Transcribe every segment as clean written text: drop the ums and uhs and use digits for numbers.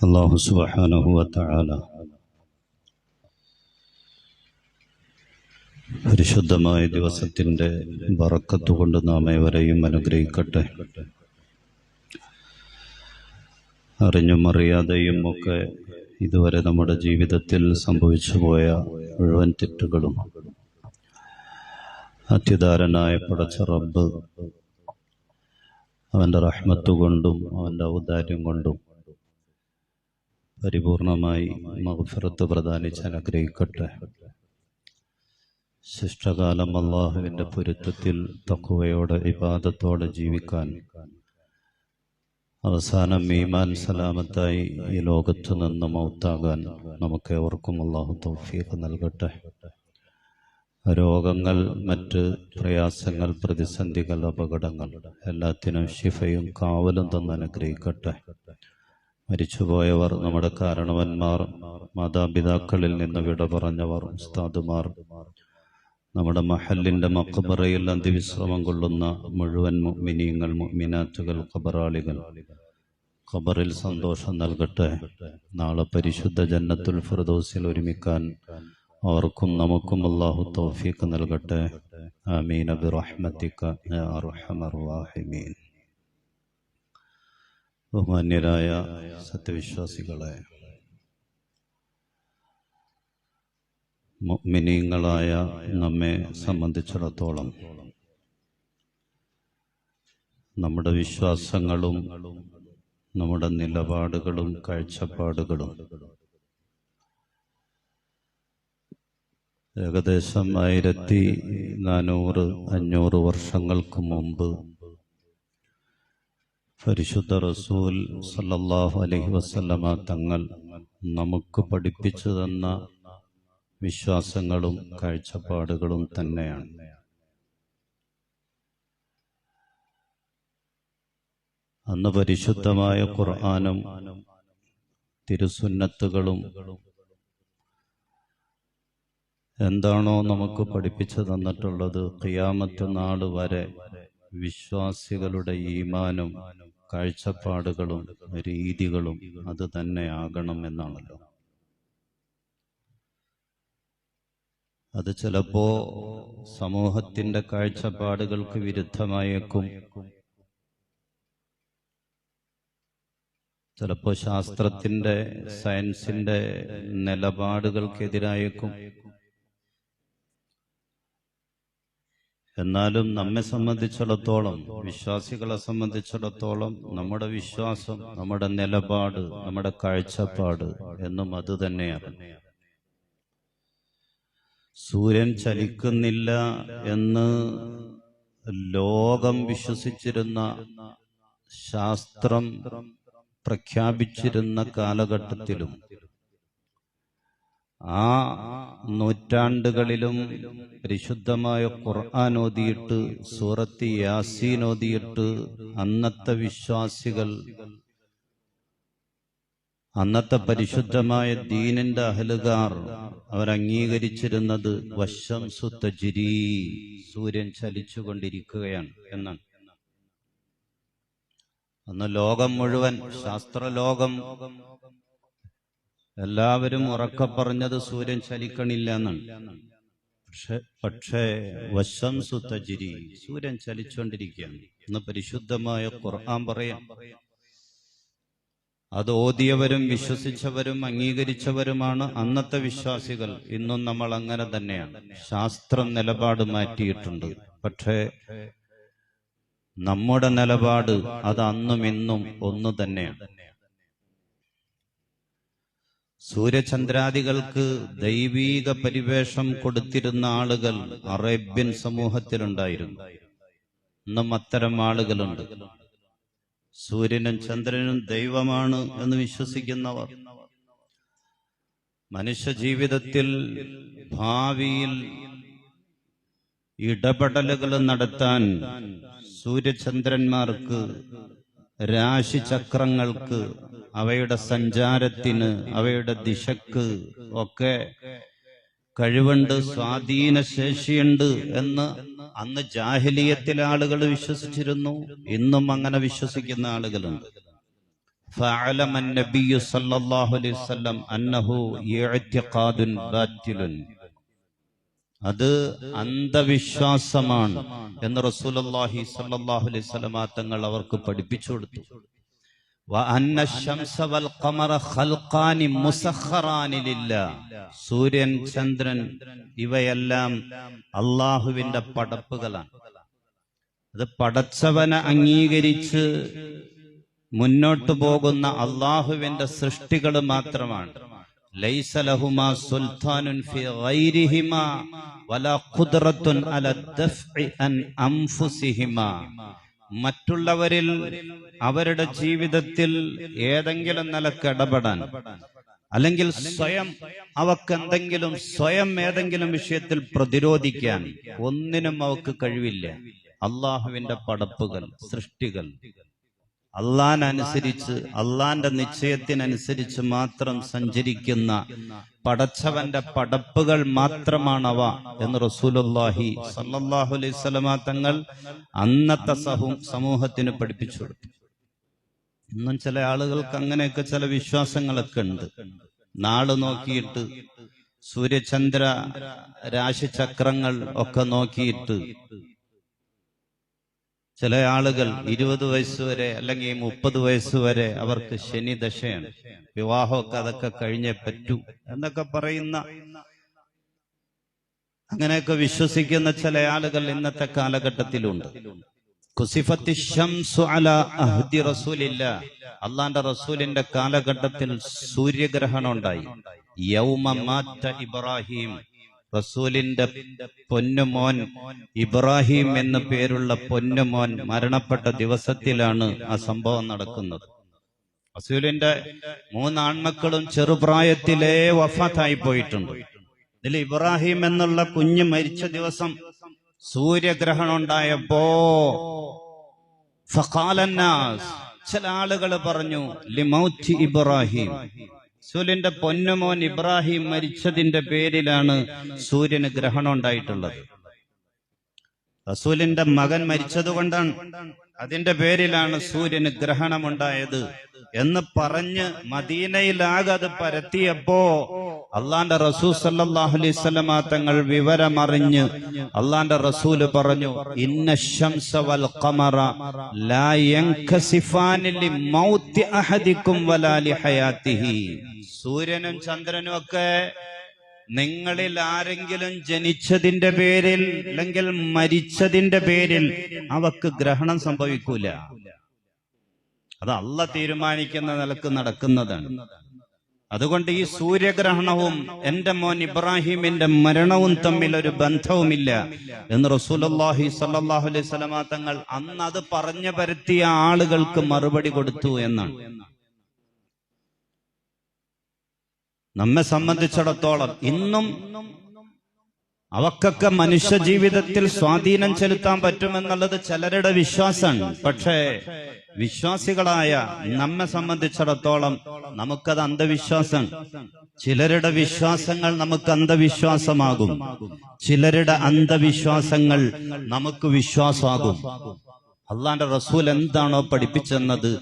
അല്ലാഹു സുബ്ഹാനഹു വ തആല പരിശുദ്ധമായ ദിവസത്തിൻ്റെ ബറക്കത്ത് കൊണ്ട് നാം ഏവരെയും അനുഗ്രഹിക്കട്ടെ. അറിഞ്ഞും അറിയാതെയും ഒക്കെ ഇതുവരെ നമ്മുടെ ജീവിതത്തിൽ സംഭവിച്ചു പോയ മുഴുവൻ തെറ്റുകളും അത്യുദാരനായ പടച്ച റബ്ബ് അവൻ്റെ റഹ്മത്ത് കൊണ്ടും അവൻ്റെ ഔദാര്യം കൊണ്ടും പരിപൂർണമായി മഗ്ഫിറത്ത് പ്രദാനിച്ച് അനുഗ്രഹിക്കട്ടെ. ശിഷ്ടകാലം അള്ളാഹുവിൻ്റെ പൊരുത്തത്തിൽ തഖ്വയോടെ ഇബാദത്തോടെ ജീവിക്കാൻ, അവസാനം ഈമാൻ സലാമത്തായി ഈ ലോകത്ത് നിന്ന് മൗത്താകാൻ നമുക്കേവർക്കും അള്ളാഹു തൗഫീഖ് നൽകട്ടെ. രോഗങ്ങൾ, മറ്റ് പ്രയാസങ്ങൾ, പ്രതിസന്ധികൾ, അപകടങ്ങൾ എല്ലാത്തിനും ശിഫയും കാവലും തന്ന് അനുഗ്രഹിക്കട്ടെ. മരിച്ചുപോയവർ, നമ്മുടെ കാരണവന്മാർ, മാതാപിതാക്കളിൽ നിന്ന് വിട പറഞ്ഞവർ, ഉസ്താദുമാർ, നമ്മുടെ മഹല്ലിൻ്റെ മഖബറയിൽ അന്ത്യവിശ്രമം കൊള്ളുന്ന മുഴുവൻ മുഅ്മിനീങ്ങൾ, മുഅ്മിനാത്തുകൾ, ഖബറാളികൾ ഖബറിൽ സന്തോഷം നൽകട്ടെ. നാളെ പരിശുദ്ധ ജന്നത്തുൽ ഫിർദൗസിൽ ഒരുമിക്കാൻ അവർക്കും നമുക്കും അല്ലാഹു തൗഫീഖ് നൽകട്ടെ. ആമീൻ ബിറഹ്മതിക യാ അർഹമർ റഹീമീൻ. ബഹുമാന്യരായ സത്യവിശ്വാസികളെ, മുഅ്മിനീങ്ങളായ നമ്മെ സംബന്ധിച്ചിടത്തോളം നമ്മുടെ വിശ്വാസങ്ങളും നമ്മുടെ നിലപാടുകളും കാഴ്ചപ്പാടുകളും ഏകദേശം 1400-500 വർഷങ്ങൾക്ക് മുമ്പ് പരിശുദ്ധ റസൂൽ സല്ലല്ലാഹു അലൈഹി വസല്ലമ തങ്ങൾ നമുക്ക് പഠിപ്പിച്ചു തന്ന വിശ്വാസങ്ങളും കാഴ്ചപ്പാടുകളും തന്നെയാണ്. അന്ന് പരിശുദ്ധമായ ഖുർആനും തിരുസുന്നത്തുകളും എന്താണോ നമുക്ക് പഠിപ്പിച്ചു തന്നിട്ടുള്ളത്, ഖിയാമത്ത് നാൾ വരെ വിശ്വാസികളുടെ ഈമാനും കാഴ്ചപ്പാടുകളും രീതികളും അത് തന്നെ ആകണം എന്നാണല്ലോ. അത് ചിലപ്പോ സമൂഹത്തിന്റെ കാഴ്ചപ്പാടുകൾക്ക് വിരുദ്ധമായേക്കും, ചിലപ്പോ ശാസ്ത്രത്തിന്റെ, സയൻസിന്റെ നിലപാടുകൾക്കെതിരായേക്കും. എന്നാലും നമ്മെ സംബന്ധിച്ചിടത്തോളം, വിശ്വാസികളെ സംബന്ധിച്ചിടത്തോളം നമ്മുടെ വിശ്വാസം, നമ്മുടെ നിലപാട്, നമ്മുടെ കാഴ്ചപ്പാട് എന്നും അത് തന്നെയാണ്. സൂര്യൻ ചലിക്കുന്നില്ല എന്ന് ലോകം വിശ്വസിച്ചിരുന്ന, ശാസ്ത്രം പ്രഖ്യാപിച്ചിരുന്ന കാലഘട്ടത്തിലും ആ നൂറ്റാണ്ടുകളിലും പരിശുദ്ധമായ ഖുർആൻ ഓതിയിട്ട്, സൂറത്ത് യാസീൻ ഓതിയിട്ട് അന്നത്തെ വിശ്വാസികൾ, അന്നത്തെ പരിശുദ്ധമായ ദീനിന്റെ അഹ്ലുകാർ അവരംഗീകരിച്ചിരുന്നത് വശംസു തജ്രീ, സൂര്യൻ ചലിച്ചുകൊണ്ടിരിക്കുകയാണ് എന്നാണ്. അന്ന് ലോകം മുഴുവൻ, ശാസ്ത്രലോകം എല്ലാവരും ഉറക്കെ പറഞ്ഞത് സൂര്യൻ ചലിക്കണില്ല എന്നാണ്. പക്ഷേ വശംസു തജ്രീ, സൂര്യൻ ചലിച്ചുകൊണ്ടിരിക്കുകയാണ് എന്ന് പരിശുദ്ധമായ ഖുർആൻ പറയാം. അത് ഓതിയവരും വിശ്വസിച്ചവരും അംഗീകരിച്ചവരുമാണ് അന്നത്തെ വിശ്വാസികൾ. ഇന്നും നമ്മൾ അങ്ങനെ തന്നെയാണ്. ശാസ്ത്രം നിലപാട് മാറ്റിയിട്ടുണ്ട്, പക്ഷേ നമ്മുടെ നിലപാട് അത് അന്നും ഇന്നും ഒന്ന് തന്നെയാണ്. സൂര്യചന്ദ്രാദികൾക്ക് ദൈവീക പരിവേഷം കൊടുത്തിരുന്ന ആളുകൾ അറേബ്യൻ സമൂഹത്തിലുണ്ടായിരുന്നു. ഇന്നും അത്തരം ആളുകളുണ്ട്. സൂര്യനും ചന്ദ്രനും ദൈവമാണ് എന്ന് വിശ്വസിക്കുന്നവർ, മനുഷ്യ ജീവിതത്തിൽ ഭാവിയിൽ ഇടപെടലുകൾ നടത്താൻ സൂര്യചന്ദ്രന്മാർക്ക്, രാശിചക്രങ്ങൾക്ക്, അവയുടെ സഞ്ചാരത്തിന്, അവയുടെ ദിശക്ക് ഒക്കെ കഴിവുണ്ട്, സ്വാധീന ശേഷിയുണ്ട് എന്ന് അന്ന് ജാഹിലിയത്തിലെ ആളുകൾ വിശ്വസിച്ചിരുന്നു. ഇന്നും അങ്ങനെ വിശ്വസിക്കുന്ന ആളുകളുണ്ട്. فعلم النبي صلى الله عليه وسلم أنه اعتقاد باطل. അത് അന്ധവിശ്വാസമാണ് എന്ന് റസൂലുള്ളാഹി സ്വല്ലല്ലാഹു അലൈഹി വസല്ലം തങ്ങൾ അവർക്ക് പഠിപ്പിച്ചു കൊടുത്തു. വഅന്ന ശംസ വൽ ഖമറ ഖൽഖാനി മുസഖറാനി ലില്ലാഹ്. സൂര്യൻ, ചന്ദ്രൻ ഇവയെല്ലാം അല്ലാഹുവിന്റെ പടപ്പുകളാണ്. അത് പടച്ചവനെ അംഗീകരിച്ച് മുന്നോട്ടു പോകുന്ന അല്ലാഹുവിന്റെ സൃഷ്ടികൾ മാത്രമാണ്. ലൈസ ലഹുമാ സുൽത്താനുൻ ഫി ഗൈരിഹിമാ വലാ ഖുദ്റത്തുൻ അലാ ദഫ്ഇ അൻ അൻഫുസിഹിമാ. മറ്റുള്ളവരിൽ അവരുടെ ജീവിതത്തിൽ ഏതെങ്കിലും നിലക്ക് ഇടപെടാൻ, അല്ലെങ്കിൽ സ്വയം ഏതെങ്കിലും വിഷയത്തിൽ പ്രതിരോധിക്കാൻ ഒന്നിനും അവക്ക് കഴിവില്ല. അള്ളാഹുവിന്റെ പടപ്പുകൾ, സൃഷ്ടികൾ അള്ളാഹ്നനുസരിച്ച്, അള്ളാന്റെ നിശ്ചയത്തിനനുസരിച്ച് മാത്രം സഞ്ചരിക്കുന്ന പടച്ചവന്റെ പടപ്പുകൾ മാത്രമാണവ എന്ന് റസൂലുള്ളാഹി സ്വല്ലല്ലാഹു അലൈഹി വസല്ലം തങ്ങൾ അന്നത്തെ സമൂഹത്തിന് പഠിപ്പിച്ചു കൊടുത്തു. ഇന്നും ചില ആളുകൾക്ക് അങ്ങനെയൊക്കെ ചില വിശ്വാസങ്ങളൊക്കെ ഉണ്ട്. നാള് നോക്കിയിട്ട്, സൂര്യചന്ദ്ര രാശിചക്രങ്ങൾ ഒക്കെ നോക്കിയിട്ട് ചില ആളുകൾ 20 വയസ്സ് വരെ അല്ലെങ്കിൽ 30 വയസ്സ് വരെ അവർക്ക് ശനി ദശയാണ്, വിവാഹമൊക്കെ അതൊക്കെ കഴിഞ്ഞേ പറ്റൂ എന്നൊക്കെ പറയുന്ന, അങ്ങനെയൊക്കെ വിശ്വസിക്കുന്ന ചില ആളുകൾ ഇന്നത്തെ കാലഘട്ടത്തിലുണ്ട്. കുസിഫത്തി ശംസു അലാ അഹ്ദി റസൂലില്ലാഹ്. അള്ളാന്റെ റസൂലിന്റെ കാലഘട്ടത്തിൽ സൂര്യഗ്രഹണം ഉണ്ടായി. യൗമ മാറ്റ ഇബ്രാഹിം. റസൂലിന്റെ പൊന്നുമോൻ ഇബ്രാഹിം എന്നു പേരുള്ള പൊന്നുമോൻ മരണപ്പെട്ട ദിവസത്തിലാണ് ആ സംഭവം നടക്കുന്നത്. റസൂലിന്റെ 3 ആൺമക്കളും ചെറുപ്രായത്തിലേ വഫാത്തായി പോയിട്ടുണ്ട്. ഇതിൽ ഇബ്രാഹിം എന്നുള്ള കുഞ്ഞ് മരിച്ച ദിവസം സൂര്യഗ്രഹണം ഉണ്ടായപ്പോ ഫഖാലന്നാസ്, ചില ആളുകൾ പറഞ്ഞു, ലിമൗത്തി ഇബ്രാഹിം, റസൂലിന്റെ പൊന്നുമോൻ ഇബ്രാഹിം മരിച്ചതിന്റെ പേരിലാണ് സൂര്യന് ഗ്രഹണം ഉണ്ടായിട്ടുള്ളത്. റസൂലിന്റെ മകൻ മരിച്ചതുകൊണ്ടാണ്, അതിന്റെ പേരിലാണ് സൂര്യന് ഗ്രഹണമുണ്ടായത് എന്ന് പറഞ്ഞ് മദീനയിലാകെ അത് പരത്തിയപ്പോ അള്ളാന്റെ റസൂൽ സല്ലല്ലാഹു അലൈഹി വസല്ലം തങ്ങൾ വിവരമറിഞ്ഞ് അള്ളാന്റെ റസൂല് പറഞ്ഞു, ഇന്ന ശംസ വൽ ഖമറ ലാ യൻകസിഫാനി ലിമൗതി അഹദികും വലാ ലിഹയാതിഹി. സൂര്യനും ചന്ദ്രനും ഒക്കെ നിങ്ങളിൽ ആരെങ്കിലും ജനിച്ചതിന്റെ പേരിൽ അല്ലെങ്കിൽ മരിച്ചതിന്റെ പേരിൽ അവക്ക് ഗ്രഹണം സംഭവിക്കൂല. അത് അള്ളാഹ് തീരുമാനിക്കുന്ന നിലക്ക് നടക്കുന്നതാണ്. അതുകൊണ്ട് ഈ സൂര്യഗ്രഹണവും എന്റെ മോൻ ഇബ്രാഹിമിന്റെ മരണവും തമ്മിൽ ഒരു ബന്ധവുമില്ല എന്ന് റസൂലുള്ളാഹി സ്വല്ലല്ലാഹു അലൈഹി വസല്ലം തങ്ങൾ അന്ന് അത് പറഞ്ഞു പരത്തിയ ആളുകൾക്ക് മറുപടി കൊടുത്തു എന്നാണ്. നമ്മെ സംബന്ധിച്ചിടത്തോളം ഇന്നും അവക്കൊക്കെ മനുഷ്യ ജീവിതത്തിൽ സ്വാധീനം ചെലുത്താൻ പറ്റുമെന്നുള്ളത് ചിലരുടെ വിശ്വാസമാണ്. പക്ഷേ വിശ്വാസികളായ നമ്മെ സംബന്ധിച്ചിടത്തോളം നമുക്കത് അന്ധവിശ്വാസം. ചിലരുടെ വിശ്വാസങ്ങൾ നമുക്ക് അന്ധവിശ്വാസമാകും, ചിലരുടെ അന്ധവിശ്വാസങ്ങൾ നമുക്ക് വിശ്വാസമാകും. അള്ളാന്റെ റസൂൽ എന്താണോ പഠിപ്പിച്ചെന്നത്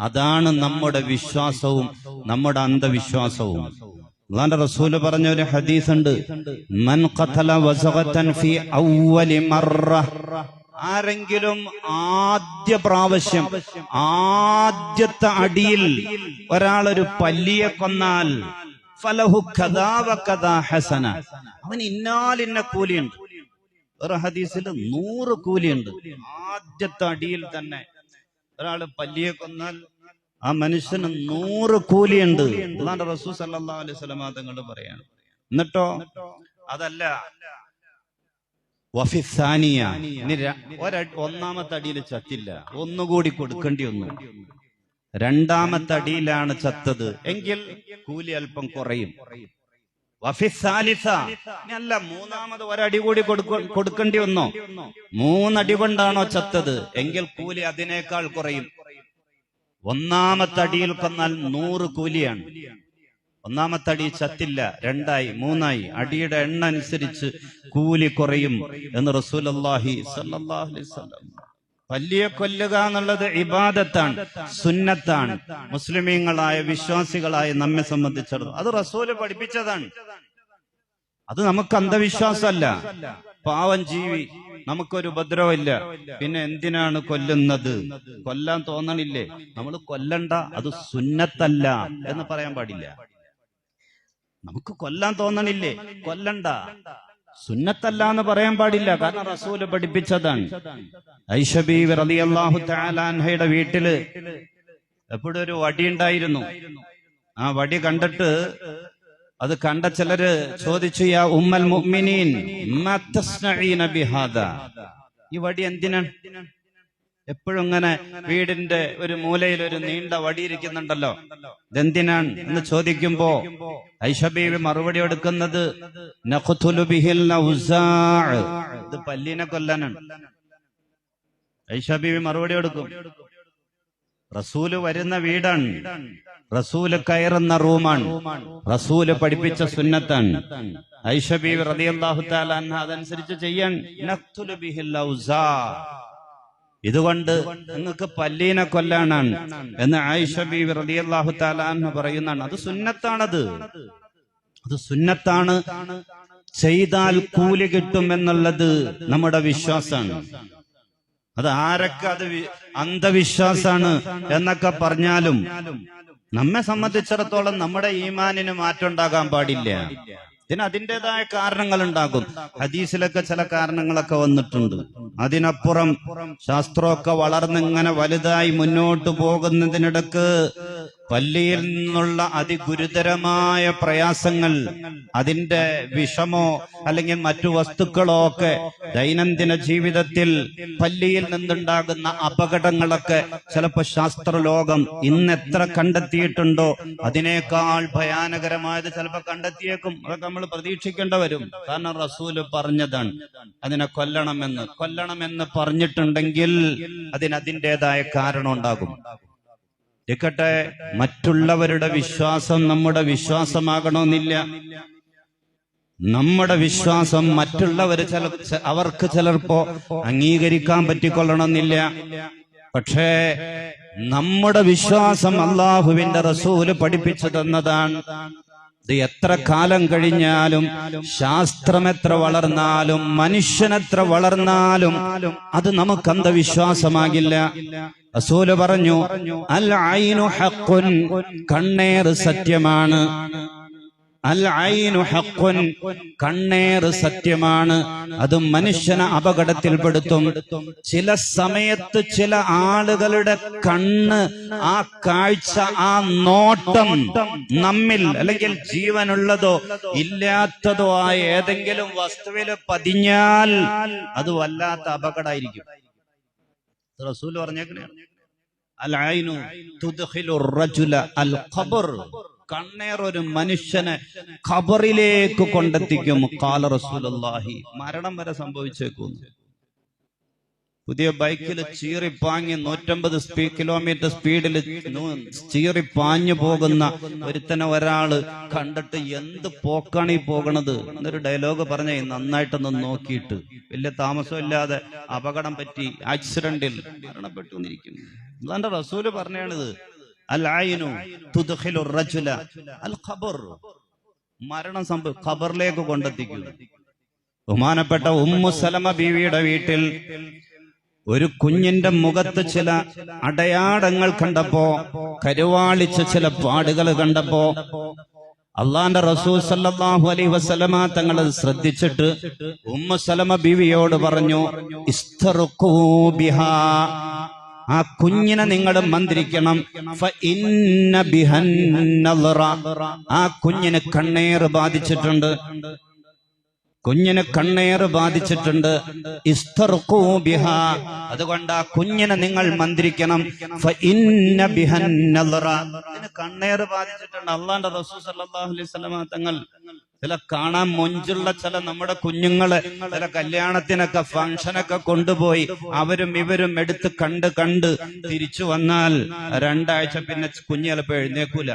അതാണ് നമ്മുടെ വിശ്വാസവും നമ്മുടെ അന്ധവിശ്വാസവും. അള്ളാന്റെ റസൂല് പറഞ്ഞ ഒരു ഹദീസ് ഉണ്ട്, മൻ ഖതല വസഖതൻ ഫീ അവ്വലി മർറ. ആരെങ്കിലും ആദ്യ പ്രാവശ്യം ആദ്യത്തെ അടിയിൽ ഒരാളൊരു പല്ലിയെ കൊന്നാൽ ഫലഹു കദാ വകദാ ഹസന, അവന് ഇന്നാലിന്ന കൂലിയുണ്ട്. ഒരു ഹദീസിൽ 100 കൂലിയുണ്ട്. ആദ്യത്തെ അടിയിൽ തന്നെ ഒരാള് പല്ലിയെ കൊന്നാൽ ആ മനുഷ്യന് 100 കൂലിയുണ്ട്. അല്ലാഹുവിന്റെ റസൂൽ സല്ലല്ലാഹു അലൈഹി വസല്ലം തങ്ങൾ പറയാണ്. എന്നിട്ടോ അതല്ല, വഫിസാനിയ, ഒന്നാമത്തെ അടിയിൽ ചത്തില്ല, ഒന്നുകൂടി കൊടുക്കേണ്ടി വന്നു. രണ്ടാമത്തെ അടിയിലാണ് ചത്തത് എങ്കിൽ കൂലി അല്പം കുറയും. വഫിസാലിസ, അല്ല, മൂന്നാമത് ഒരടി കൂടി കൊടുക്കേണ്ടി വന്നോ, 3 അടി കൊണ്ടാണോ ചത്തത് എങ്കിൽ കൂലി അതിനേക്കാൾ കുറയും. ഒന്നാമത്തെ അടിയിൽ കൊന്നാൽ 100 കൂലിയാണ്. ഒന്നാമത്തെ അടി ചത്തില്ല, 2 ആയി 3 ആയി, അടിയുടെ എണ്ണ അനുസരിച്ച് കൂലി കുറയും എന്ന് റസൂലുള്ളാഹി സ്വല്ലല്ലാഹു അലൈഹി വസല്ലം. പല്ലിയെ കൊല്ലുക എന്നുള്ളത് ഇബാദത്താണ്, സുന്നത്താണ്. മുസ്ലിമീങ്ങളായ വിശ്വാസികളായ നമ്മെ സംബന്ധിച്ചിടത്തോളം അത് റസൂല് പഠിപ്പിച്ചതാണ്. അത് നമുക്ക് അന്ധവിശ്വാസമല്ല. പാവം ജീവി, നമുക്കൊരു ഉപദ്രവമില്ല, പിന്നെ എന്തിനാണ് കൊല്ലുന്നത്? കൊല്ലാൻ തോന്നണില്ലേ? നമ്മൾ കൊല്ലണ്ട, അത് സുന്നത്തല്ല എന്ന് പറയാൻ പാടില്ല. നമുക്ക് കൊല്ലാൻ തോന്നണില്ലേ, കൊല്ലണ്ട, സുന്നത്തല്ല എന്ന് പറയാൻ പാടില്ല. കാരണം റസൂല് പഠിപ്പിച്ചതാണ്. ആയിഷ ബീവി റളിയല്ലാഹു തആല അൻഹയുടെ വീട്ടില് എപ്പോഴും ഒരു വടി ഉണ്ടായിരുന്നു. ആ വടി കണ്ടിട്ട് അത് കണ്ട ചിലര് ചോദിച്ചു, യാ ഉമ്മൽ മുഅ്മിനീൻ മാ തസ്നഈന ബിഹാദാ, ഈ വടി എന്തിനാണ്? എപ്പോഴും ഇങ്ങനെ വീടിന്റെ ഒരു മൂലയിൽ ഒരു നീണ്ട വടി ഇരിക്കുന്നുണ്ടല്ലോ, ഇതെന്തിനാണ് എന്ന് ചോദിക്കുമ്പോ ആയിഷ ബീവി മറുപടി കൊടുക്കുന്നത്, നഖ്തുലു ബിഹിൽ ഔസാ, ഇത് പല്ലിനെ കൊല്ലാനാണ്. ആയിഷ ബീവി മറുപടി കൊടുക്കും, റസൂല് വരുന്ന വീടാണ്, റസൂല് കയറുന്ന റൂമാണ്, റസൂല് പഠിപ്പിച്ച സുന്നത്താണ്. ആയിഷ ബീവി റളിയല്ലാഹു തആല അൻഹ അതനുസരിച്ച് ചെയ്യാൻ. നഖ്തുലു ബിഹിൽ ഔസാ, ഇതുകൊണ്ട് നിങ്ങൾക്ക് പല്ലീനെ കൊല്ലാനാണ് എന്ന് ആയിഷ ബീവി റളിയല്ലാഹു തആല അൻഹ പറയുന്നതാണ്. അത് സുന്നത്താണത്, അത് സുന്നത്താണ്. ചെയ്താൽ കൂലി കിട്ടും എന്നുള്ളത് നമ്മുടെ വിശ്വാസമാണ്. അത് ആരൊക്കെ അത് അന്ധവിശ്വാസാണ് എന്നൊക്കെ പറഞ്ഞാലും നമ്മെ സംബന്ധിച്ചിടത്തോളം നമ്മുടെ ഈമാനിന് മാറ്റം ഉണ്ടാകാൻ പാടില്ല. ഇതിന് അതിൻ്റെതായ കാരണങ്ങൾ ഉണ്ടാകും. ഹദീസിലൊക്കെ ചില കാരണങ്ങളൊക്കെ വന്നിട്ടുണ്ട്. അതിനപ്പുറം ശാസ്ത്രമൊക്കെ വളർന്നിങ്ങനെ വലുതായി മുന്നോട്ട് പോകുന്നതിനിടക്ക് പല്ലിയിൽ നിന്നുള്ള അതിഗുരുതരമായ പ്രയാസങ്ങൾ, അതിന്റെ വിഷമോ അല്ലെങ്കിൽ മറ്റു വസ്തുക്കളോ ഒക്കെ ദൈനംദിന ജീവിതത്തിൽ പല്ലിയിൽ നിന്നുണ്ടാകുന്ന അപകടങ്ങളൊക്കെ ചിലപ്പോൾ ശാസ്ത്രലോകം ഇന്ന് എത്ര കണ്ടെത്തിയിട്ടുണ്ടോ അതിനേക്കാൾ ഭയാനകരമായത് ചിലപ്പോൾ കണ്ടെത്തിയേക്കും. അതൊക്കെ നമ്മൾ പ്രതീക്ഷിക്കേണ്ട വരും. കാരണം റസൂല് പറഞ്ഞതാണ് അതിനെ കൊല്ലണമെന്ന് പറഞ്ഞിട്ടുണ്ടെങ്കിൽ അതിൻ്റെതായ കാരണം ഉണ്ടാകും. ഇരിക്കട്ടെ, മറ്റുള്ളവരുടെ വിശ്വാസം നമ്മുടെ വിശ്വാസമാകണമെന്നില്ല. നമ്മുടെ വിശ്വാസം മറ്റുള്ളവര് അവർക്ക് ചിലപ്പോ അംഗീകരിക്കാൻ പറ്റിക്കൊള്ളണമെന്നില്ല. പക്ഷേ നമ്മുടെ വിശ്വാസം അള്ളാഹുവിന്റെ റസൂല് പഠിപ്പിച്ചു തന്നതാണ്. ഇത് എത്ര കാലം കഴിഞ്ഞാലും, ശാസ്ത്രം എത്ര വളർന്നാലും, മനുഷ്യനെത്ര വളർന്നാലും അത് നമുക്ക് അന്ധവിശ്വാസമാകില്ല. റസൂല് പറഞ്ഞു, അൽ ഐനു ഹഖ്ഖുൻ, കണ്ണേറ് സത്യമാണ്. അൽ ഐനു ഹഖ്ഖുൻ, കണ്ണേറ് സത്യമാണ്. അത് മനുഷ്യനെ അപകടത്തിൽപ്പെടുത്തും. ചില സമയത്ത് ചില ആളുകളുടെ കണ്ണ്, ആ കാഴ്ച, ആ നോട്ടം നമ്മിൽ അല്ലെങ്കിൽ ജീവനുള്ളതോ ഇല്ലാത്തതോ ആയ ഏതെങ്കിലും വസ്തുവിൽ പതിഞ്ഞാൽ അത് വല്ലാത്ത അപകടമായിരിക്കും. റസൂൽ പറഞ്ഞേക്കണേ, അൽ ഐനു തുദ്ഖിലു റജുല അൽ ഖബർ, കണ്ണേർ ഒരു മനുഷ്യനെ ഖബറിലേക്ക് കൊണ്ടെത്തിക്കും. ഖാല റസൂലുള്ളാഹി, മരണം വരെ സംഭവിച്ചേക്കുന്നു. പുതിയ ബൈക്കിൽ ചീറിപ്പാഞ്ഞ് 150 കിലോമീറ്റർ സ്പീഡിൽ ചീറിപ്പാഞ്ഞു പോകുന്ന ഒരുത്തനെ ഒരാള് കണ്ടിട്ട് എന്ത് പോക്കാണ് ഈ പോകണത് എന്നൊരു ഡയലോഗ് പറഞ്ഞ നന്നായിട്ടൊന്ന് നോക്കിയിട്ട് വലിയ താമസമില്ലാതെ അപകടം പറ്റി ആക്സിഡന്റിൽ മരണപ്പെട്ടു എന്നിരിക്കുന്നു. അതാണ്ട് റസൂല് പറഞ്ഞാണിത്, അൽ ഐനു തുദ്ഖിലു റജുല അൽ ഖബർ, മരണം ഖബറിലേക്ക് കൊണ്ടെത്തിക്കുന്നു. ബഹുമാനപ്പെട്ട ഉമ്മു സലമ ബീവിയുടെ വീട്ടിൽ ഒരു കുഞ്ഞിന്റെ മുഖത്ത് ചില അടയാളങ്ങൾ കണ്ടപ്പോ, കരുവാളിച്ച ചില പാടുകൾ കണ്ടപ്പോ അള്ളാന്റെ റസൂൽ സല്ലല്ലാഹു അലൈഹി വസല്ലമ തങ്ങൾ ശ്രദ്ധിച്ചിട്ട് ഉമ്മു സലമ ബീവിയോട് പറഞ്ഞു, ഇസ്തർഖൂ ബിഹാ, ആ കുഞ്ഞിനെ നിങ്ങൾ മന്ത്രിക്കണം. ഫഇന്ന ബിഹൻ നളറ, ആ കുഞ്ഞിന് കണ്ണേറ് ബാധിച്ചിട്ടുണ്ട്, കുഞ്ഞിന് കണ്ണേറ് ബാധിച്ചിട്ടുണ്ട്. ഇസ്തർഖൂ ബിഹാ, അതുകൊണ്ട് ആ കുഞ്ഞിനെ നിങ്ങൾ മന്ത്രിക്കണം. ഫഇന്ന ബിഹൻ നളറ, ഇതിന് കണ്ണേറ് ബാധിച്ചിട്ടുണ്ട്. അല്ലാഹുവിന്റെ റസൂൽ സല്ലല്ലാഹു അലൈഹി വസല്ലമ തങ്ങൾ ചില കാണാൻ മൊഞ്ചുള്ള ചില നമ്മുടെ കുഞ്ഞുങ്ങളെ ചില കല്യാണത്തിനൊക്കെ ഫംഗ്ഷനൊക്കെ കൊണ്ടുപോയി അവരും ഇവരും എടുത്ത് കണ്ട് തിരിച്ചു വന്നാൽ 2 ആഴ്ച പിന്നെ കുഞ്ഞ് ചിലപ്പോ എഴുന്നേക്കൂല.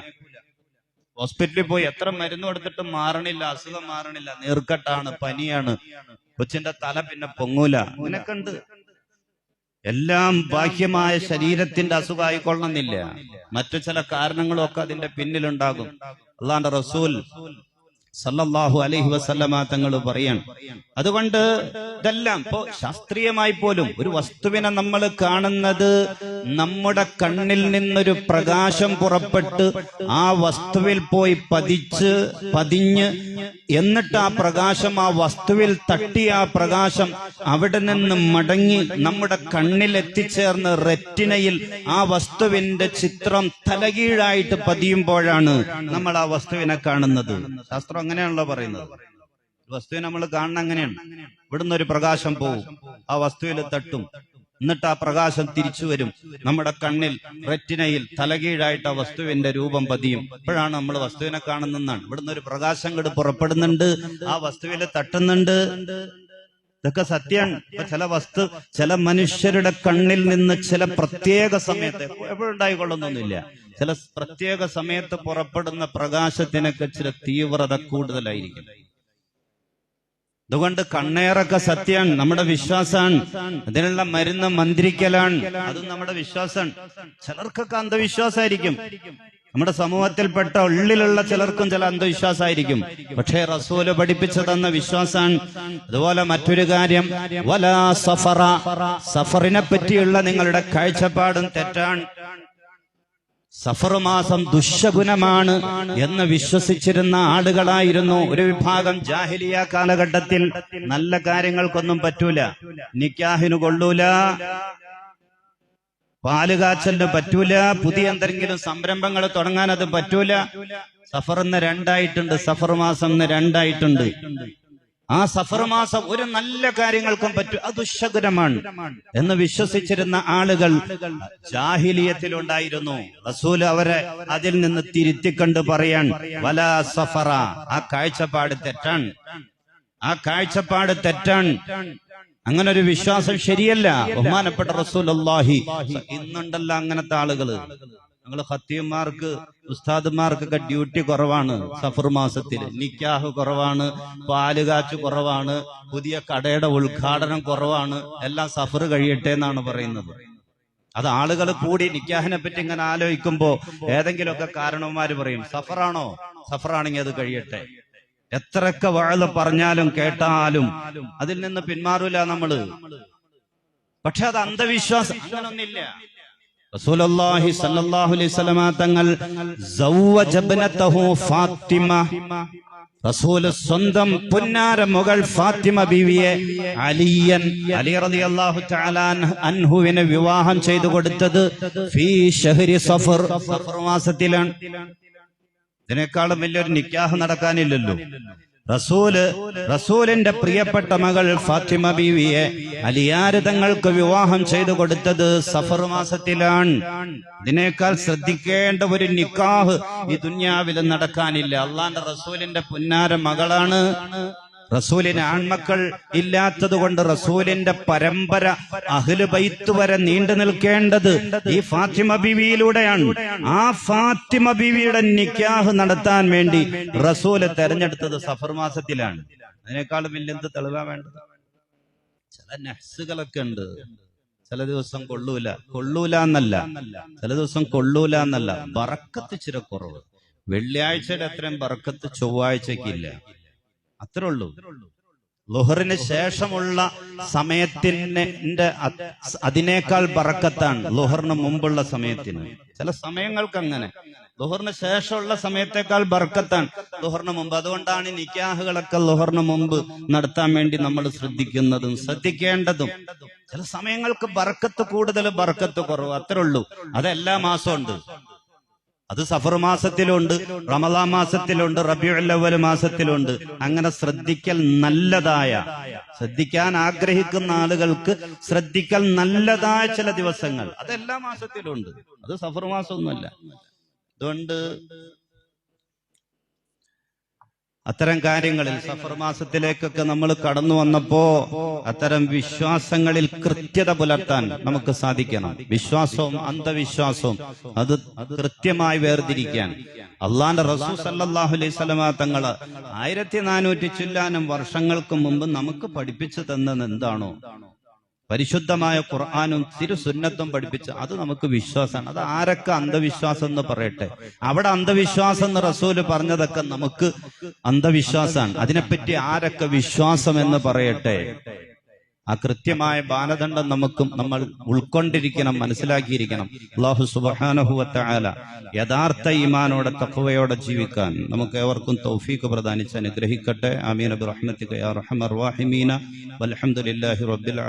ഹോസ്പിറ്റലിൽ പോയി എത്ര മരുന്ന് കൊടുത്തിട്ട് മാറണില്ല, അസുഖം മാറണില്ല, നീർക്കെട്ടാണ്, പനിയാണ്, കൊച്ചിന്റെ തല പിന്നെ പൊങ്ങൂല. അങ്ങനെയൊക്കെ ഉണ്ട്. എല്ലാം ബാഹ്യമായ ശരീരത്തിന്റെ അസുഖമായിക്കൊള്ളണമെന്നില്ല. മറ്റു ചില കാരണങ്ങളൊക്കെ അതിന്റെ പിന്നിലുണ്ടാകും. അള്ളാന്റെ റസൂൽ സല്ലല്ലാഹു അലൈഹി വസല്ലമ തങ്ങൾ പറയാൻ. അതുകൊണ്ട് ഇതെല്ലാം ഇപ്പോ ശാസ്ത്രീയമായി പോലും ഒരു വസ്തുവിനെ നമ്മൾ കാണുന്നത് നമ്മുടെ കണ്ണിൽ നിന്നൊരു പ്രകാശം പുറപ്പെട്ട് ആ വസ്തുവിൽ പോയി പതിഞ്ഞ് എന്നിട്ട് ആ പ്രകാശം ആ വസ്തുവിൽ തട്ടി ആ പ്രകാശം അവിടെ നിന്ന് മടങ്ങി നമ്മുടെ കണ്ണിൽ എത്തിച്ചേർന്ന് റെറ്റിനയിൽ ആ വസ്തുവിന്റെ ചിത്രം തലകീഴായിട്ട് പതിയുമ്പോഴാണ് നമ്മൾ ആ വസ്തുവിനെ കാണുന്നത്. ശാസ്ത്രം അങ്ങനെയാണല്ലോ പറയുന്നത്. വസ്തുവിനെ നമ്മൾ കാണുന്ന അങ്ങനെയാണ്. ഇവിടുന്ന് ഒരു പ്രകാശം പോവും, ആ വസ്തുവിൽ തട്ടും, എന്നിട്ട് ആ പ്രകാശം തിരിച്ചു വരും നമ്മുടെ കണ്ണിൽ റെറ്റിനയിൽ തലകീഴായിട്ട് ആ വസ്തുവിന്റെ രൂപം പതിയും. ഇപ്പോഴാണ് നമ്മൾ വസ്തുവിനെ കാണുന്നതാണ്. ഇവിടുന്ന് ഒരു പ്രകാശം കൂടി പുറപ്പെടുന്നുണ്ട്, ആ വസ്തുവിൽ തട്ടുന്നുണ്ട്. ഇതൊക്കെ സത്യമാണ്. ചില മനുഷ്യരുടെ കണ്ണിൽ നിന്ന് ചില പ്രത്യേക സമയത്ത്, എപ്പോഴുണ്ടായിക്കൊള്ളുന്നൊന്നുമില്ല, ചില പ്രത്യേക സമയത്ത് പുറപ്പെടുന്ന പ്രകാശത്തിനൊക്കെ ചില തീവ്രത കൂടുതലായിരിക്കും. അതുകൊണ്ട് കണ്ണേറൊക്കെ സത്യമാണ്, നമ്മുടെ വിശ്വാസമാണ്. അതിനുള്ള മരുന്ന് മന്ത്രിക്കലാണ്, അതും നമ്മുടെ വിശ്വാസമാണ്. ചിലർക്കൊക്കെ അന്ധവിശ്വാസമായിരിക്കും. നമ്മുടെ സമൂഹത്തിൽപ്പെട്ട ഉള്ളിലുള്ള ചിലർക്കും ചില അന്ധവിശ്വാസമായിരിക്കും. പക്ഷേ റസൂല് പഠിപ്പിച്ചു തന്ന വിശ്വാസമാണ്. അതുപോലെ മറ്റൊരു കാര്യം, വലാ സഫറ, സഫറിനെ പറ്റിയുള്ള നിങ്ങളുടെ കാഴ്ചപ്പാടും തെറ്റാണ്. സഫർ മാസം ദുശകുനമാണ് എന്ന് വിശ്വസിച്ചിരുന്ന ആളുകളായിരുന്നു ഒരു വിഭാഗം. ജാഹിലിയ കാലഘട്ടത്തിൽ നല്ല കാര്യങ്ങൾക്കൊന്നും പറ്റൂല, നിക്കാഹിന് കൊള്ളൂല, പാലുകാച്ചലിന് പറ്റൂല, പുതിയ എന്തെങ്കിലും സംരംഭങ്ങൾ തുടങ്ങാൻ അത് പറ്റൂല. സഫർ ഇന്ന് രണ്ടായിട്ടുണ്ട്, സഫർ മാസം ഇന്ന് രണ്ടായിട്ടുണ്ട്. ആ സഫർ മാസം ഒരു നല്ല കാര്യങ്ങൾക്കും പറ്റും, അത് ദുശകുനമാണ് എന്ന് വിശ്വസിച്ചിരുന്ന ആളുകൾ ജാഹിലിയത്തിലുണ്ടായിരുന്നു. റസൂൽ അവരെ അതിൽ നിന്ന് തിരുത്തിക്കൊണ്ട് പറയാൻ, വലാ സഫറ, ആ കാഴ്ചപ്പാട് തെറ്റാണ്, ആ കാഴ്ചപ്പാട് തെറ്റാണ്. അങ്ങനെ ഒരു വിശ്വാസം ശരിയല്ല. ബഹുമാനപ്പെട്ട റസൂലുള്ളാഹി, ഇന്നുണ്ടല്ലോ അങ്ങനത്തെ ആളുകള്. ഞങ്ങള് ഖത്തീമാർക്ക് ഉസ്താദുമാർക്കൊക്കെ ഡ്യൂട്ടി കുറവാണ് സഫർ മാസത്തിൽ, നിക്കാഹ് കുറവാണ്, പാലുകാച്ച് കുറവാണ്, പുതിയ കടയുടെ ഉദ്ഘാടനം കുറവാണ്, എല്ലാം സഫർ കഴിയട്ടെ എന്നാണ് പറയുന്നത്. അത് ആളുകൾ കൂടി നിക്കാഹിനെ പറ്റി ഇങ്ങനെ ആലോചിക്കുമ്പോ ഏതെങ്കിലുമൊക്കെ കാരണവന്മാര് പറയും, സഫറാണോ, സഫറാണെങ്കിൽ അത് കഴിയട്ടെ. എത്രയൊക്കെ വഅദ് പറഞ്ഞാലും കേട്ടാലും അതിൽ നിന്ന് പിന്മാറൂല നമ്മള്. പക്ഷെ അത് അന്ധവിശ്വാസം, അങ്ങനൊന്നില്ല. റസൂലുള്ളാഹി സ്വല്ലല്ലാഹു അലൈഹി വസല്ലമ തങ്ങൾ സവ്വജ ഇബ്നതഹു ഫാത്തിമ, റസൂല് സ്വന്തം പുന്നാര മകൾ ഫാത്തിമ ബീവിയെ അലി റളിയല്ലാഹു തആല അൻഹുവിനെ വിവാഹം ചെയ്തു കൊടുത്തത് ഫീ ശഹ്രി സഫർ, സഫർ മാസത്തിലാണ്. ഇതിനേക്കാളും വലിയൊരു നിക്കാഹ് നടക്കാനില്ലല്ലോ. റസൂലിന്റെ പ്രിയപ്പെട്ട മകൾ ഫാത്തിമ ബീവിയെ അലിയാര് തങ്ങൾക്ക് വിവാഹം ചെയ്തു കൊടുത്തത് സഫർ മാസത്തിലാണ്. ഇതിനേക്കാൾ ശ്രദ്ധിക്കേണ്ട ഒരു നിക്കാഹ് ഈ ദുനിയാവിൽ നടക്കാനില്ല. അള്ളാന്റെ റസൂലിന്റെ പുന്നാര മകളാണ്. റസൂലിന് ആൺമക്കൾ ഇല്ലാത്തത് കൊണ്ട് റസൂലിന്റെ പരമ്പര അഹ്ലു ബൈത്ത് വരെ നീണ്ടു നിൽക്കേണ്ടത് ഈ ഫാത്തിമ ബീവിയിലൂടെയാണ്. ആ ഫാത്തിമ ബീവിയുടെ നിക്കാഹ് നടത്താൻ വേണ്ടി റസൂല് തെരഞ്ഞെടുത്തത് സഫർ മാസത്തിലാണ്. അതിനേക്കാളും വലിയ എന്ത് തെളിവാ വേണ്ടത്? ചില നഹ്സുകളൊക്കെ ഉണ്ട്. ചില ദിവസം കൊള്ളൂല എന്നല്ല, ചില ദിവസം കൊള്ളൂല എന്നല്ല, ബറക്കത്ത് ചില കുറവ്. വെള്ളിയാഴ്ചയുടെ അത്രയും ബറക്കത്ത് ചൊവ്വാഴ്ചക്കില്ല, അത്രേ ഉള്ളൂ. ളുഹറിന് ശേഷമുള്ള സമയത്തിന്റെ അതിനേക്കാൾ ബറക്കത്താണ് ളുഹറിന് മുമ്പുള്ള സമയത്തിന്. ചില സമയങ്ങൾക്ക് അങ്ങനെ, ളുഹറിന് ശേഷമുള്ള സമയത്തേക്കാൾ ബറക്കത്താണ് ളുഹറിന് മുമ്പ്. അതുകൊണ്ടാണ് നിക്കാഹുകളൊക്കെ ളുഹറിന് മുമ്പ് നടത്താൻ വേണ്ടി നമ്മൾ ശ്രദ്ധിക്കുന്നതും ശ്രദ്ധിക്കേണ്ടതും. ചില സമയങ്ങൾക്ക് ബറക്കത്ത് കൂടുതൽ, ബറക്കത്ത് കുറവ്, അത്രേ ഉള്ളൂ. അത് എല്ലാ മാസവും ഉണ്ട്. അത് സഫർ മാസത്തിലുണ്ട്, റമദാൻ മാസത്തിലുണ്ട്, റബീഉൽ അവ്വൽ മാസത്തിലുണ്ട്. അങ്ങനെ ശ്രദ്ധിക്കൽ നല്ലതായ, ശ്രദ്ധിക്കാൻ ആഗ്രഹിക്കുന്ന ആളുകൾക്ക് ശ്രദ്ധിക്കൽ നല്ലതായ ചില ദിവസങ്ങൾ അത് എല്ലാ മാസത്തിലും ഉണ്ട്. അത് സഫർ മാസമൊന്നുമല്ല. അതുകൊണ്ട് അത്തരം കാര്യങ്ങളിൽ സഫർ മാസത്തിലേക്കൊക്കെ നമ്മൾ കടന്നു വന്നപ്പോ അത്തരം വിശ്വാസങ്ങളിൽ കൃത്യത പുലർത്താൻ നമുക്ക് സാധിക്കണം. വിശ്വാസവും അന്ധവിശ്വാസവും അത് കൃത്യമായി വേർതിരിക്കാൻ അള്ളാന്റെ റസൂൽ സല്ലല്ലാഹു അലൈഹി വസല്ലമ തങ്ങള് 1400 ചില്ലാനും വർഷങ്ങൾക്ക് മുമ്പ് നമുക്ക് പഠിപ്പിച്ചു തന്നത് എന്താണോ പരിശുദ്ധമായ ഖുർആനും തിരുസുന്നത്തും പഠിപ്പിച്ച് അത് നമുക്ക് വിശ്വാസമാണ്. അത് ആരൊക്കെ അന്ധവിശ്വാസം എന്ന് പറയട്ടെ. അവിടെ അന്ധവിശ്വാസം എന്ന് റസൂല് പറഞ്ഞതൊക്കെ നമുക്ക് അന്ധവിശ്വാസമാണ്. അതിനെപ്പറ്റി ആരൊക്കെ വിശ്വാസം എന്ന് പറയട്ടെ. ആ കൃത്യമായ മാനദണ്ഡം നമ്മൾ ഉൾക്കൊണ്ടിരിക്കണം, മനസ്സിലാക്കിയിരിക്കണം. അല്ലാഹു സുബ്ഹാനഹു വ തആല യഥാർത്ഥ ഈമാനോടെ തഖ്വയോടെ ജീവിക്കാൻ നമുക്ക് ഏവർക്കും തൗഫീഖ് പ്രദാനിച്ച് അനുഗ്രഹിക്കട്ടെ. ആമീൻ ബിറഹ്മതിക യാ അർഹമർ റഹീമീന വൽഹംദുലില്ലാഹി റബ്ബിൽ ആലമീൻ.